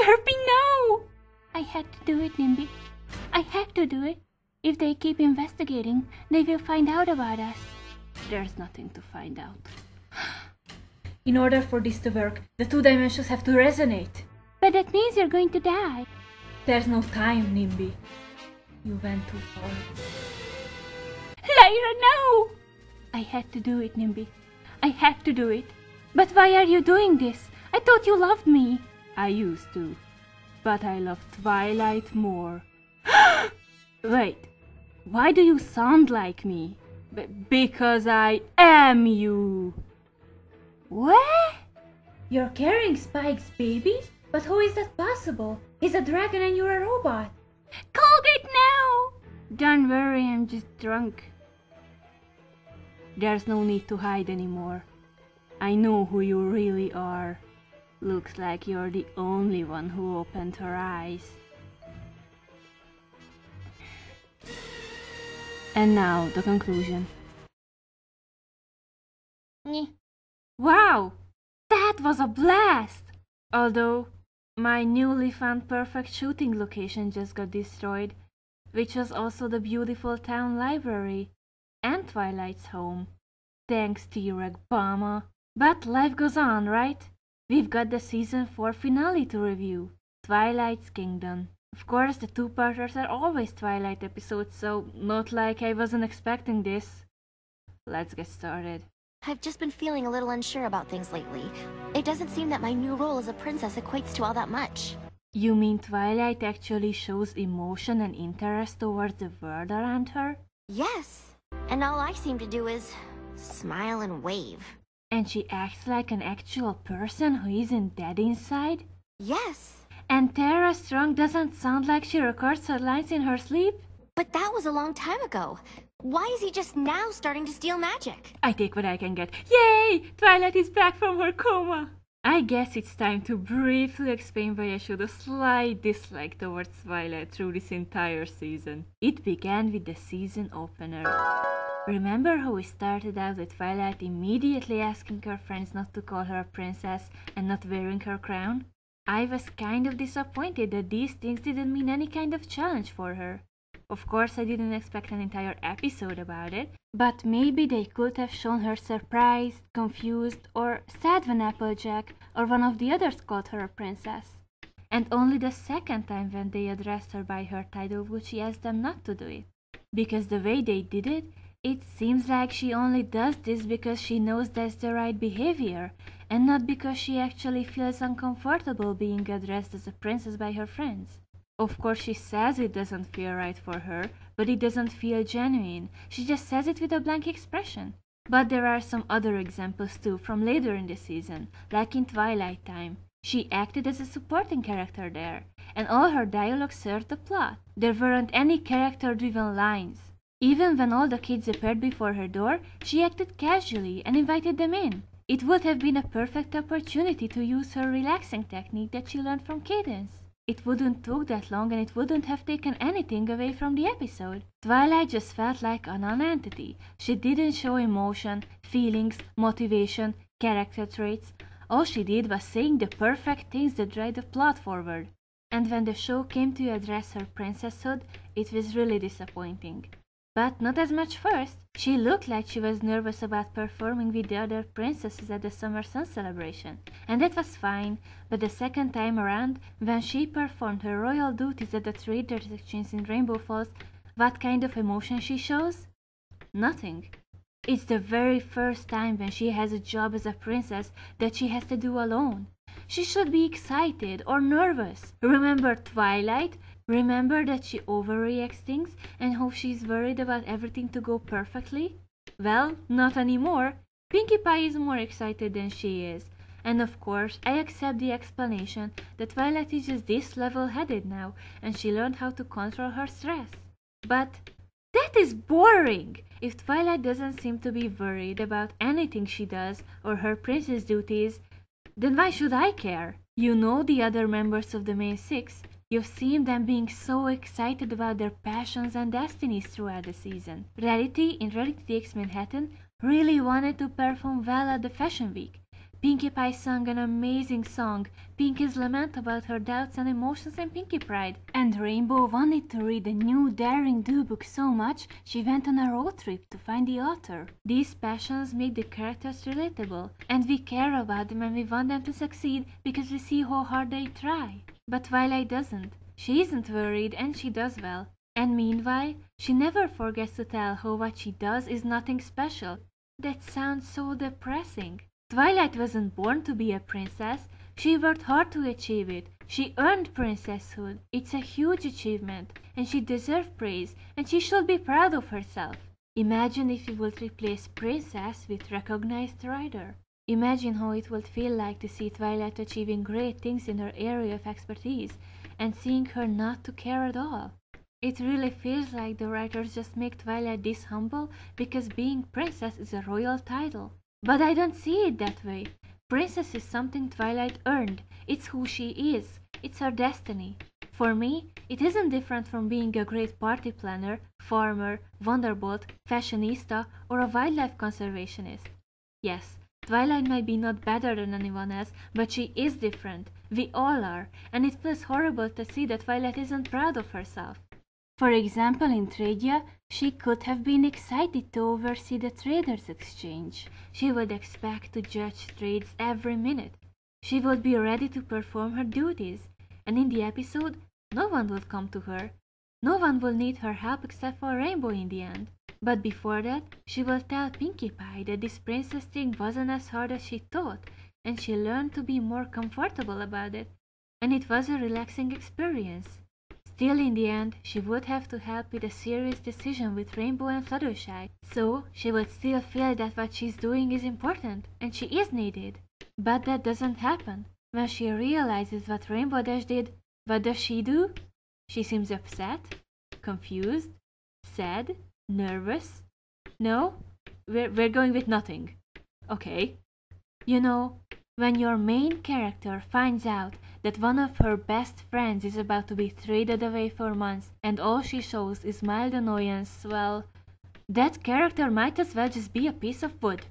Sharpie, no! I had to do it, Nimby. I had to do it. If they keep investigating, they will find out about us. There's nothing to find out. In order for this to work, the two dimensions have to resonate. But that means you're going to die. There's no time, Nimby. You went too far. Lyra, no! I had to do it, Nimby. I had to do it. But why are you doing this? I thought you loved me. I used to. But I love Twilight more. Wait, why do you sound like me? Because I am you. What? You're carrying Spike's baby? But how is that possible? He's a dragon and you're a robot. Colgate now! Don't worry, I'm just drunk. There's no need to hide anymore. I know who you really are. Looks like you're the only one who opened her eyes. And now, the conclusion. Wow! That was a blast! Although, my newly found perfect shooting location just got destroyed, which was also the beautiful town library and Twilight's home. Thanks, T-Rex Bama. But life goes on, right? We've got the season 4 finale to review, Twilight's Kingdom. Of course, the two-parters are always Twilight episodes, so not like I wasn't expecting this. Let's get started. I've just been feeling a little unsure about things lately. It doesn't seem that my new role as a princess equates to all that much. You mean Twilight actually shows emotion and interest towards the world around her? Yes, and all I seem to do is smile and wave. And she acts like an actual person who isn't dead inside? Yes. And Tara Strong doesn't sound like she records her lines in her sleep? But that was a long time ago. Why is he just now starting to steal magic? I take what I can get. Yay! Twilight is back from her coma! I guess it's time to briefly explain why I showed a slight dislike towards Twilight through this entire season. It began with the season opener. Remember how we started out with Twilight immediately asking her friends not to call her a princess and not wearing her crown? I was kind of disappointed that these things didn't mean any kind of challenge for her. Of course, I didn't expect an entire episode about it, but maybe they could have shown her surprised, confused, or sad when Applejack or one of the others called her a princess. And only the second time when they addressed her by her title would she ask them not to do it. Because the way they did it, it seems like she only does this because she knows that's the right behavior, and not because she actually feels uncomfortable being addressed as a princess by her friends. Of course, she says it doesn't feel right for her, but it doesn't feel genuine. She just says it with a blank expression. But there are some other examples too from later in the season, like in Twilight Time. She acted as a supporting character there, and all her dialogue served the plot. There weren't any character-driven lines. Even when all the kids appeared before her door, she acted casually and invited them in. It would have been a perfect opportunity to use her relaxing technique that she learned from Cadence. It wouldn't took that long and it wouldn't have taken anything away from the episode. Twilight just felt like a non-entity. She didn't show emotion, feelings, motivation, character traits. All she did was saying the perfect things that drive the plot forward. And when the show came to address her princesshood, it was really disappointing. But not as much first. She looked like she was nervous about performing with the other princesses at the Summer Sun celebration. And that was fine, but the second time around, when she performed her royal duties at the Traders Exchange in Rainbow Falls, what kind of emotion she shows? Nothing. It's the very first time when she has a job as a princess that she has to do alone. She should be excited or nervous. Remember Twilight? Remember that she overreacts things and how she's worried about everything to go perfectly? Well, not anymore. Pinkie Pie is more excited than she is. And of course, I accept the explanation that Twilight is just this level-headed now and she learned how to control her stress. But that is boring! If Twilight doesn't seem to be worried about anything she does or her princess duties, then why should I care? You know the other members of the main six. You've seen them being so excited about their passions and destinies throughout the season. Rarity in Rarity Takes Manhattan really wanted to perform well at the Fashion Week. Pinkie Pie sang an amazing song, Pinkie's lament about her doubts and emotions in Pinkie Pride. And Rainbow wanted to read the new Daring Do book so much she went on a road trip to find the author. These passions make the characters relatable, and we care about them and we want them to succeed because we see how hard they try. But Twilight doesn't. She isn't worried and she does well. And meanwhile, she never forgets to tell how what she does is nothing special. That sounds so depressing. Twilight wasn't born to be a princess. She worked hard to achieve it. She earned princesshood. It's a huge achievement, and she deserves praise, and she should be proud of herself. Imagine if you would replace princess with recognized writer. Imagine how it would feel like to see Twilight achieving great things in her area of expertise, and seeing her not to care at all. It really feels like the writers just make Twilight this humble because being princess is a royal title. But I don't see it that way. Princess is something Twilight earned. It's who she is. It's her destiny. For me, it isn't different from being a great party planner, farmer, wonderbolt, fashionista, or a wildlife conservationist. Yes, Twilight might be not better than anyone else, but she is different. We all are, and it feels horrible to see that Twilight isn't proud of herself. For example, in Tradia, she could have been excited to oversee the traders' exchange. She would expect to judge trades every minute. She would be ready to perform her duties. And in the episode, no one would come to her. No one will need her help except for Rainbow in the end. But before that, she will tell Pinkie Pie that this princess thing wasn't as hard as she thought, and she learned to be more comfortable about it. And it was a relaxing experience. Still, in the end, she would have to help with a serious decision with Rainbow and Fluttershy, so she would still feel that what she's doing is important, and she is needed. But that doesn't happen. When she realizes what Rainbow Dash did, what does she do? She seems upset, confused, sad, nervous. No, we're going with nothing. Okay. You know, when your main character finds out that one of her best friends is about to be traded away for months and all she shows is mild annoyance, well, that character might as well just be a piece of wood.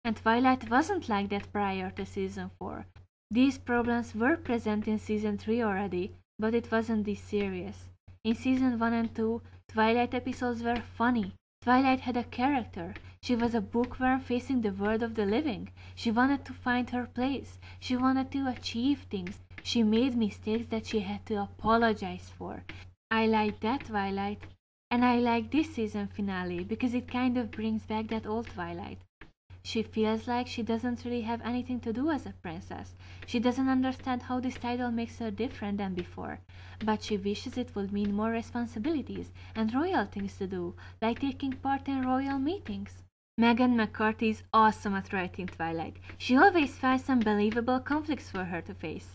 And Twilight wasn't like that prior to Season 4. These problems were present in Season 3 already, but it wasn't this serious. In Season 1 and 2, Twilight episodes were funny. Twilight had a character. She was a bookworm facing the world of the living. She wanted to find her place. She wanted to achieve things. She made mistakes that she had to apologize for. I like that Twilight. And I like this season finale because it kind of brings back that old Twilight. She feels like she doesn't really have anything to do as a princess. She doesn't understand how this title makes her different than before. But she wishes it would mean more responsibilities and royal things to do, like taking part in royal meetings. Megan McCarthy is awesome at writing Twilight. She always finds some believable conflicts for her to face.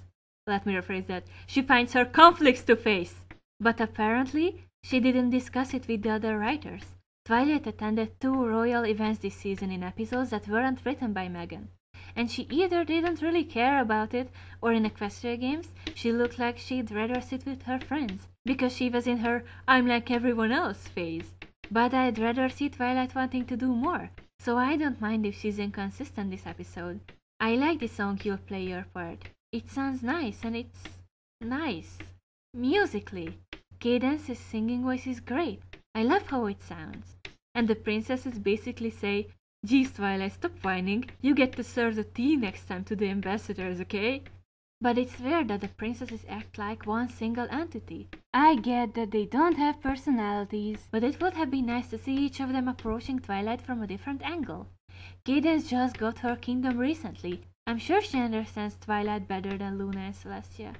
Let me rephrase that. She finds her conflicts to face. But apparently, she didn't discuss it with the other writers. Twilight attended 2 royal events this season in episodes that weren't written by Megan. And she either didn't really care about it, or in Equestria Games, she looked like she'd rather sit with her friends, because she was in her I'm like everyone else phase. But I'd rather see Twilight wanting to do more, so I don't mind if she's inconsistent this episode. I like the song You'll Play Your Part. It sounds nice, and it's nice. Musically. Cadence's singing voice is great. I love how it sounds. And the princesses basically say, "Geez, Twilight, stop whining. You get to serve the tea next time to the ambassadors, okay?" But it's weird that the princesses act like one single entity. I get that they don't have personalities, but it would have been nice to see each of them approaching Twilight from a different angle. Cadence just got her kingdom recently. I'm sure she understands Twilight better than Luna and Celestia.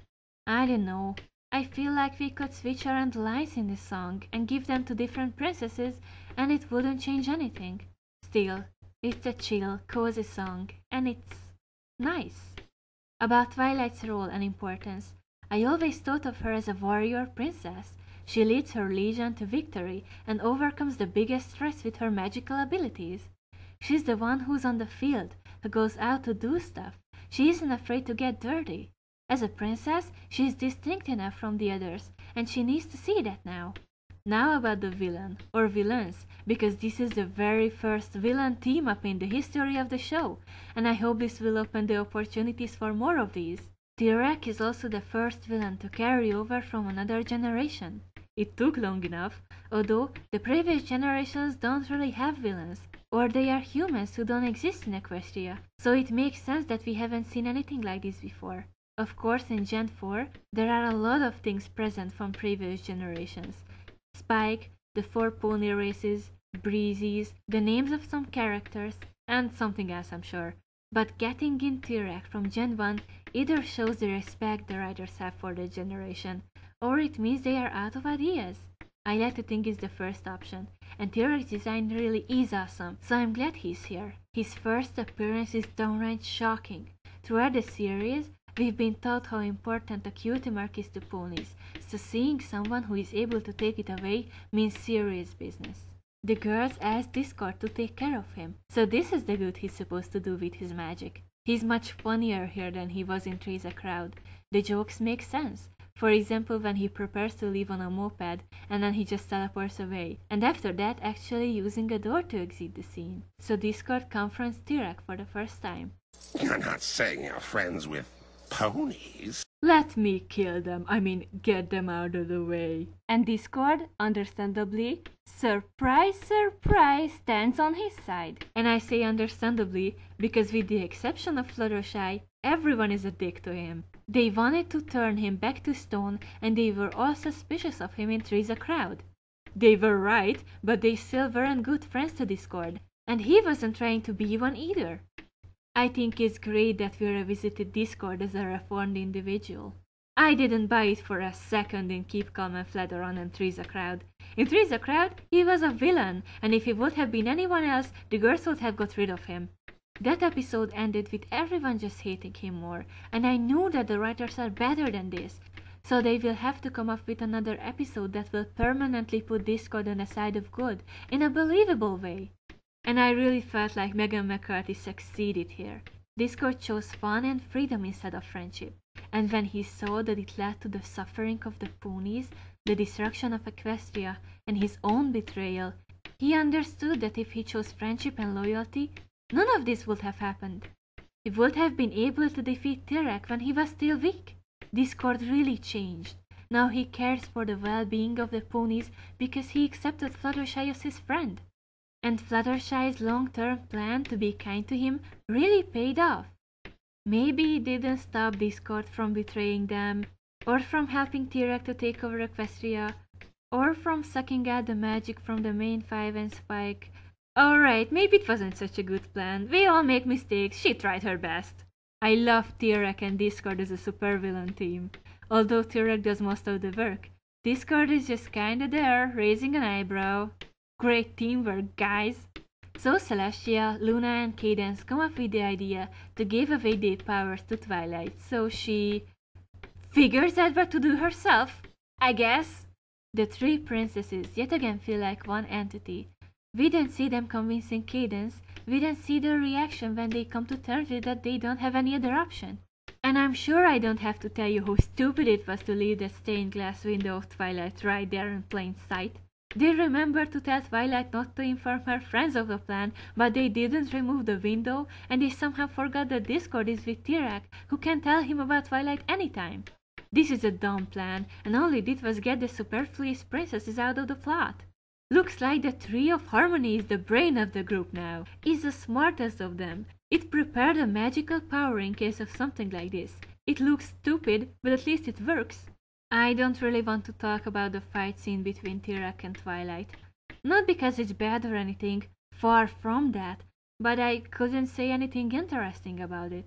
I don't know. I feel like we could switch around the lines in this song and give them to different princesses and it wouldn't change anything. Still, it's a chill, cozy song and it's nice. About Twilight's role and importance, I always thought of her as a warrior princess. She leads her legion to victory and overcomes the biggest threats with her magical abilities. She's the one who's on the field, who goes out to do stuff. She isn't afraid to get dirty. As a princess, she is distinct enough from the others, and she needs to see that now. Now about the villain, or villains, because this is the very first villain team-up in the history of the show, and I hope this will open the opportunities for more of these. T-Rex is also the first villain to carry over from another generation. It took long enough, although the previous generations don't really have villains, or they are humans who don't exist in Equestria, so it makes sense that we haven't seen anything like this before. Of course, in Gen 4, there are a lot of things present from previous generations. Spike, the 4 pony races, breezes, the names of some characters, and something else I'm sure. But getting in T-Rex from Gen 1 either shows the respect the writers have for the generation, or it means they are out of ideas. I like to think it's the first option, and T-Rex design really is awesome, so I'm glad he's here. His first appearance is downright shocking. Throughout the series, we've been taught how important a cutie mark is to ponies, so seeing someone who is able to take it away means serious business. The girls asked Discord to take care of him, so this is the good he's supposed to do with his magic. He's much funnier here than he was in Three's a Crowd. The jokes make sense. For example, when he prepares to leave on a moped and then he just teleports away, and after that actually using a door to exit the scene. So Discord confronts T-Rex for the first time. You're not saying you're friends with ponies? Let me kill them, get them out of the way. And Discord, understandably, surprise, surprise, stands on his side. And I say understandably because with the exception of Fluttershy, everyone is a dick to him. They wanted to turn him back to stone and they were all suspicious of him in Three's a Crowd. They were right, but they still weren't good friends to Discord. And he wasn't trying to be one either. I think it's great that we revisited Discord as a reformed individual. I didn't buy it for a second in Keep Calm and Flatteron and Three's a Crowd. In Three's a Crowd, he was a villain, and if he would have been anyone else, the girls would have got rid of him. That episode ended with everyone just hating him more, and I knew that the writers are better than this, so they will have to come up with another episode that will permanently put Discord on the side of good, in a believable way. And I really felt like Megan McCarthy succeeded here. Discord chose fun and freedom instead of friendship, and when he saw that it led to the suffering of the ponies, the destruction of Equestria, and his own betrayal, he understood that if he chose friendship and loyalty, none of this would have happened. He would have been able to defeat T-Rex when he was still weak. Discord really changed. Now he cares for the well-being of the ponies because he accepted Fluttershy as his friend. And Fluttershy's long-term plan to be kind to him really paid off. Maybe it didn't stop Discord from betraying them, or from helping T-Rex to take over Equestria, or from sucking out the magic from the main 5 and Spike. Alright, maybe it wasn't such a good plan. We all make mistakes, she tried her best. I love T-Rex and Discord as a supervillain team. Although T-Rex does most of the work, Discord is just kinda there, raising an eyebrow. Great teamwork, guys! So Celestia, Luna and Cadence come up with the idea to give away their powers to Twilight, so she figures out what to do herself, I guess. The 3 princesses yet again feel like one entity. We don't see them convincing Cadence, we don't see their reaction when they come to terms with that they don't have any other option. And I'm sure I don't have to tell you how stupid it was to leave that stained glass window of Twilight right there in plain sight. They remembered to tell Twilight not to inform her friends of the plan, but they didn't remove the window, and they somehow forgot that Discord is with T-Rex, who can tell him about Twilight anytime. This is a dumb plan, and all it did was get the superfluous princesses out of the plot. Looks like the Tree of Harmony is the brain of the group now. It's the smartest of them. It prepared a magical power in case of something like this. It looks stupid, but at least it works. I don't really want to talk about the fight scene between T-Rex and Twilight. Not because it's bad or anything, far from that, but I couldn't say anything interesting about it.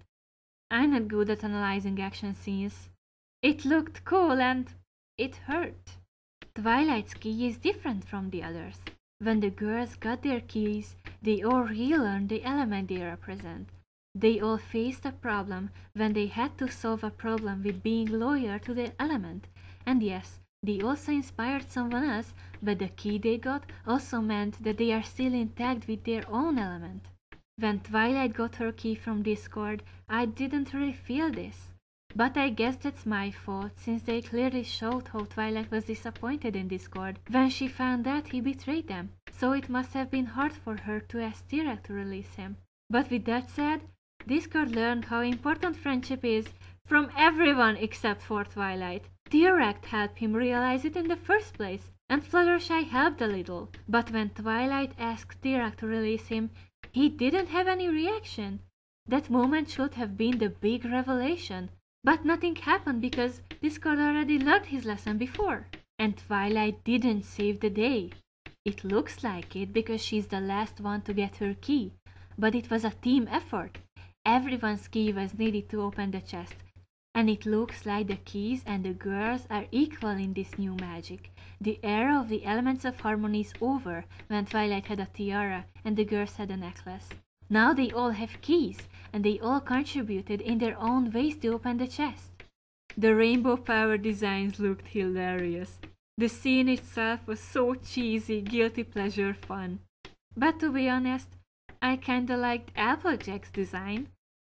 I'm not good at analyzing action scenes. It looked cool and it hurt. Twilight's key is different from the others. When the girls got their keys, they all relearned the element they represent. They all faced a problem when they had to solve a problem with being loyal to their element. And yes, they also inspired someone else, but the key they got also meant that they are still intact with their own element. When Twilight got her key from Discord, I didn't really feel this. But I guess that's my fault, since they clearly showed how Twilight was disappointed in Discord when she found out he betrayed them, so it must have been hard for her to ask Tira to release him. But with that said, Discord learned how important friendship is from everyone except for Twilight. Direct helped him realize it in the first place, and Fluttershy helped a little. But when Twilight asked Direct to release him, he didn't have any reaction. That moment should have been the big revelation. But nothing happened because Discord already learned his lesson before. And Twilight didn't save the day. It looks like it because she's the last one to get her key. But it was a team effort. Everyone's key was needed to open the chest. And it looks like the keys and the girls are equal in this new magic. The era of the elements of harmony is over when Twilight had a tiara and the girls had a necklace. Now they all have keys, and they all contributed in their own ways to open the chest. The rainbow power designs looked hilarious. The scene itself was so cheesy, guilty pleasure fun. But to be honest, I kinda liked Applejack's design.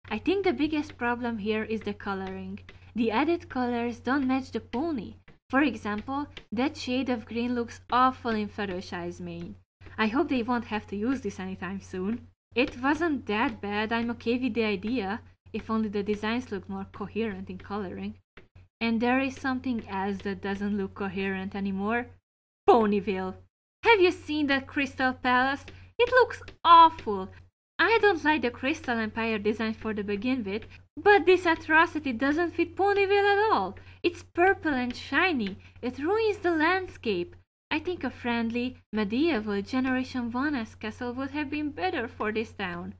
I think the biggest problem here is the coloring. The added colors don't match the pony. For example, that shade of green looks awful in Fluttershy's mane. I hope they won't have to use this anytime soon. It wasn't that bad, I'm okay with the idea, if only the designs look more coherent in coloring. And there is something else that doesn't look coherent anymore. Ponyville. Have you seen that Crystal Palace? It looks awful. I don't like the Crystal Empire design for to begin with, but this atrocity doesn't fit Ponyville at all. It's purple and shiny. It ruins the landscape. I think a friendly, medieval Generation 1's castle would have been better for this town.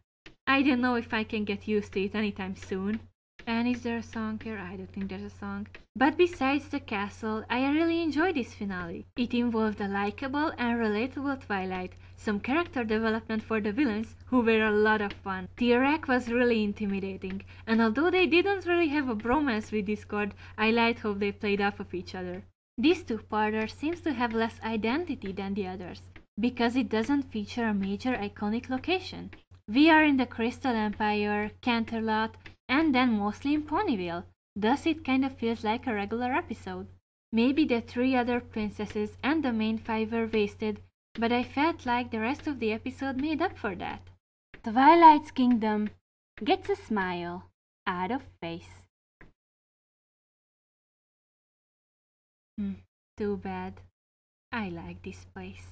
I don't know if I can get used to it anytime soon. And is there a song here? I don't think there's a song. But besides the castle, I really enjoyed this finale. It involved a likable and relatable Twilight, some character development for the villains, who were a lot of fun. T-Rex was really intimidating, and although they didn't really have a bromance with Discord, I liked how they played off of each other. This two-parter seems to have less identity than the others, because it doesn't feature a major iconic location. We are in the Crystal Empire, Canterlot, and then mostly in Ponyville. Thus it kind of feels like a regular episode. Maybe the 3 other princesses and the main 5 were wasted, but I felt like the rest of the episode made up for that. Twilight's Kingdom gets a smile out of face. Too bad. I like this place.